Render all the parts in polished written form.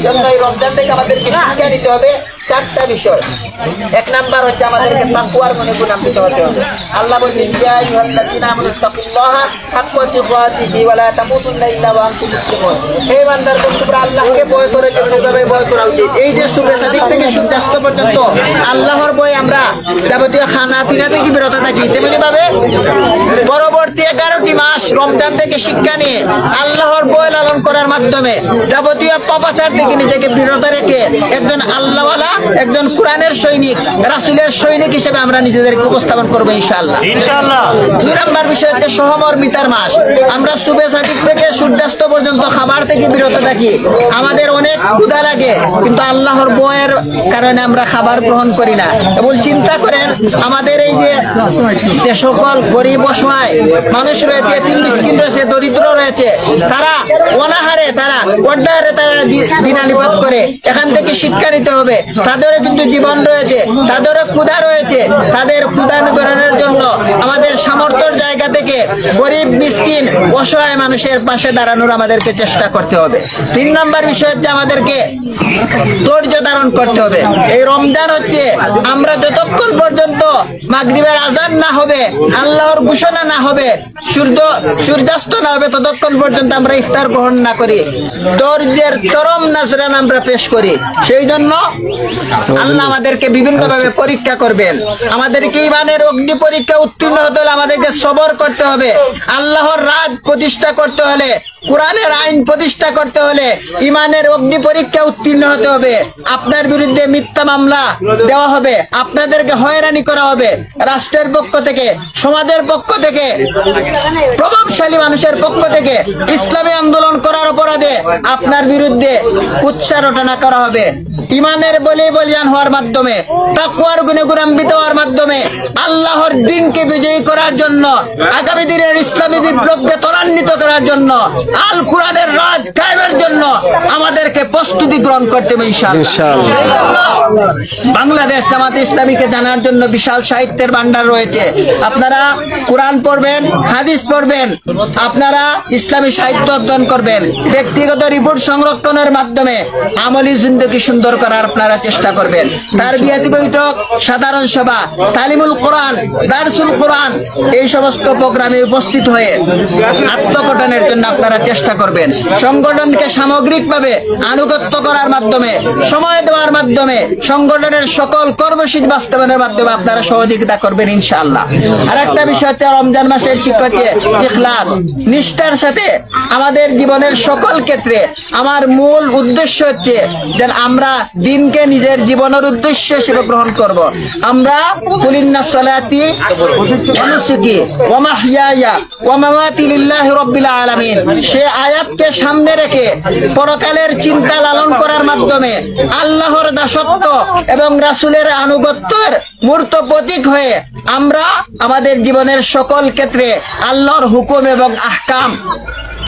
জন্য এই রমজান থেকে আমাদেরকে শিক্ষা নিতে হবে চারটা বিষয়। এক নাম্বার হচ্ছে আমাদেরকে তাকওয়ার গুণান্বিত হতে হবে। আল্লাহ বলেন ইয়া আইয়ুহাল্লাযীনা আমানুত্তাকুল্লাহা হাক্কা তুকাতিহি ওয়া লা তামুতুন্না ইল্লা ওয়া আনতুম মুসলিমুন। হে বান্দারগণ, তোমরা আল্লাহকে ভয় করে যেভাবে ভয় করা উচিত। এই যে সুবহ সাদিক থেকে সূর্যাস্ত পর্যন্ত আল্লাহর ভয় আমরা যাবতীয় খানা পিনা থেকে বিরত থাকি, তেমনি ভাবে পরবর্তী 11টি মাস রমজান থেকে শিক্ষা নিয়ে আল্লাহর ভয় লালন করার মাধ্যমে যাবতীয় পাপাচার থেকে নিজেকে বিরত রেখে একজন আল্লাহওয়ালা, একজন কোরআনের সৈনিক, রাসূলের সৈনিক হিসেবে আমরা নিজেদেরকে উপস্থাপন করবো ইনশাআল্লাহ। দুই নম্বর বিষয় হচ্ছে সহমর্মিতার মাস। আমরা সুবহ সাদিক থেকে সূর্যাস্ত পর্যন্ত খাবার থেকে বিরত থাকি। আমাদের অনেক ক্ষুধা লাগে, কিন্তু আল্লাহর ভয়ের কারণে আমরা খাবার গ্রহণ করি না। এবং চিন্তা করেন, আমাদের এই যে সকল গরিব অসহায় মানুষ রয়েছে, এতিম মিসকিন রয়েছে, দরিদ্র রয়েছে, তারা অনাহারে, তারা অর্ধাহারে তারা দিনানিপাত করে। এখান থেকে শিক্ষা নিতে হবে। তাদেরও কিন্তু জীবন রয়েছে, তাদেরও ক্ষুধা রয়েছে। তাদের ক্ষুধা নিবারণের জন্য আমাদের সামর্থ্যের জায়গা থেকে গরিব মিসকিন অসহায় মানুষের পাশে দাঁড়ানোর আমাদেরকে চেষ্টা করতে হবে। 3 নম্বর বিষয় হচ্ছে আমাদেরকে ধৈর্য ধারণ করতে হবে। এই রমজান হচ্ছে আমরা যতক্ষণ পর্যন্ত মাগরিবের আজান না হবে, আল্লাহর ঘোষণা না হবে, সূর্যাস্ত না হবে, ততক্ষণ পর্যন্ত আমরা ইফতার গ্রহণ না করি। ধৈর্যের চরম নাজরান আমরা পেশ করি। সেই জন্য আল্লাহ আমাদেরকে বিভিন্নভাবে পরীক্ষা করবেন। আমাদেরকে ঈমানের অগ্নি পরীক্ষা উত্তীর্ণ হতে হলে আমাদেরকে সবর করতে হবে। আল্লাহর রাজ প্রতিষ্ঠা করতে হলে, কোরআনের আইন প্রতিষ্ঠা করতে হলে ঈমানের অগ্নি পরীক্ষা উত্তীর্ণ হতে হবে। আপনার বিরুদ্ধে মিথ্যা মামলা দেওয়া হবে, আপনাদেরকে হয়রানি করা হবে, রাষ্ট্রের পক্ষ থেকে, সমাজের পক্ষ থেকে, প্রভাবশালী মানুষের পক্ষ থেকে ইসলামী আন্দোলন করার অপরাধে আপনার বিরুদ্ধে কুৎসা রটনা করা হবে। ঈমানের বলিয়ান হওয়ার মাধ্যমে, তাকওয়ার গুণে গুণান্বিত হওয়ার মাধ্যমে আল্লাহর দ্বীনকে বিজয়ী করার জন্য, আগামী দিনের ইসলামী বিপ্লবকে ত্বরান্বিত করার জন্য, আল কোরআনের রাজ কায়েমের জন্য আমাদেরকে প্রস্তুতি গ্রহণ করতে হবে ইনশাআল্লাহ। বাংলাদেশ জামাত ইসলামীকে জানার জন্য বিশাল সাহিত্যের ভান্ডার রয়েছে। আপনারা কোরআন পড়বেন, হাদিস পড়বেন, আপনারা ইসলামী সাহিত্য অধ্যয়ন করবেন, ব্যক্তিগত রিপোর্ট সংরক্ষণের মাধ্যমে আমলি জিন্দেগি সুন্দর করার আপনারা চেষ্টা করবেন। তারবিয়াতি বৈঠক, সাধারণ সভা, তালিমুল কোরআন, দারসুল কোরআন, এই সমস্ত প্রোগ্রামে উপস্থিত হয়ে আত্মগঠনের জন্য আপনারা চেষ্টা করবেন। সংগঠনকে সামগ্রিকভাবে আনুগত্য করার মাধ্যমে, সময় দেওয়ার মাধ্যমে, সংগঠনের সকল কর্মসূচি বাস্তবায়নের মাধ্যমে আপনারা সহযোগিতা করবেন ইনশাআল্লাহ। আর একটা বিষয় হচ্ছে রমজান মাসের শিক্ষা হচ্ছে ইখলাস, নিষ্ঠার সাথে আমাদের জীবনের সকল ক্ষেত্রে আমার মূল উদ্দেশ্য হচ্ছে যে আমরা দিনকে নিজের জীবনের উদ্দেশ্য হিসেবে গ্রহণ করব। আমরা কুলিন্না সলাতি ওয়া নুসুকি ওয়া মাহইয়ায়া ওয়া মামাতি লিল্লাহি রাব্বিল আলামিন, সে আয়াতকে সামনে রেখে পরকালের চিন্তা লালন করার মাধ্যমে আল্লাহর দাসত্ব এবং রাসূলের আনুগত্যের মূর্ত প্রতীক হয়ে আমরা আমাদের জীবনের সকল ক্ষেত্রে আল্লাহর হুকুম এবং আহকাম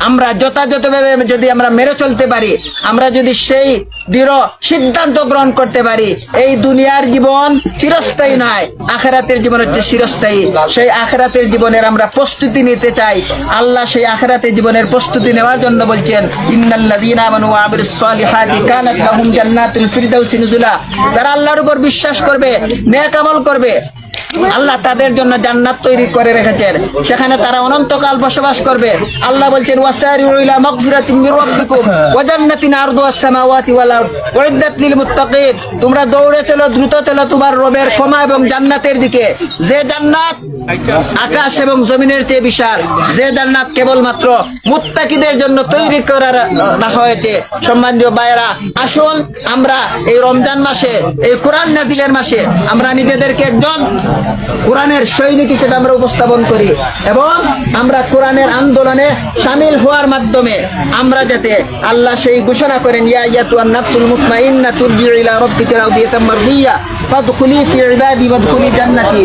আমরা যথাযথভাবে যদি আমরা মেনে চলতে পারি, আমরা যদি সেই দৃঢ় সিদ্ধান্ত গ্রহণ করতে পারি, এই দুনিয়ার জীবন চিরস্থায়ী নয়, আখিরাতের জীবন হচ্ছে চিরস্থায়ী। সেই আখিরাতের জীবনের আমরা প্রস্তুতি নিতে চাই। আল্লাহ সেই আখিরাতের জীবনের প্রস্তুতি নেওয়ার জন্য বলছেন, ইন্নাল্লাযীনা আমানু ওয়া আমিলুস সালিহাতি কানাত লাহুম জান্নাতুল ফিরদাউসি নুজুলা। যারা আল্লাহর উপর বিশ্বাস করবে, নেক আমল করবে, আল্লাহ তাদের জন্য জান্নাত তৈরি করে রেখেছেন, সেখানে তারা অনন্তকাল বসবাস করবে। আল্লাহ বলছেন, ওয়াসারিউ ইলা মাগফিরাতিন মির রাব্বিকুম ওয়া জান্নাতিন আরদুহাস সামাওয়াতি ওয়াল আরদ উইদ্দাত লিল মুত্তাকিন। তোমরা দৌড়ে চলো, দ্রুত চলো তোমার রবের ক্ষমা এবং জান্নাতের দিকে, যে জান্নাত আকাশ এবং জমিনের চেয়ে বিশাল, যে জান্নাত কেবলমাত্র মুত্তাকিদের জন্য তৈরি করা রাখা হয়েছে। সম্মানীয় ভাইয়েরা, আসুন আমরা এই রমজান মাসে, এই কোরআন নাজিলের মাসে আমরা নিজেদেরকে একজন কোরআনের সৈনিক হিসেবে আমরা উপস্থাপন করি এবং আমরা কোরআনের আন্দোলনে শামিল হওয়ার মাধ্যমে আমরা যাতে, আল্লাহ সেই ঘোষণা করেন, ইয়া আইয়াতুহান নাফসুল মুতমাইন্নাহ তুরজিউ ইলা রাব্বিকা রাদিয়াতাম মারদিয়া ফাদখুলি ফি ইবাদি ওয়াদখুলি জান্নাতি।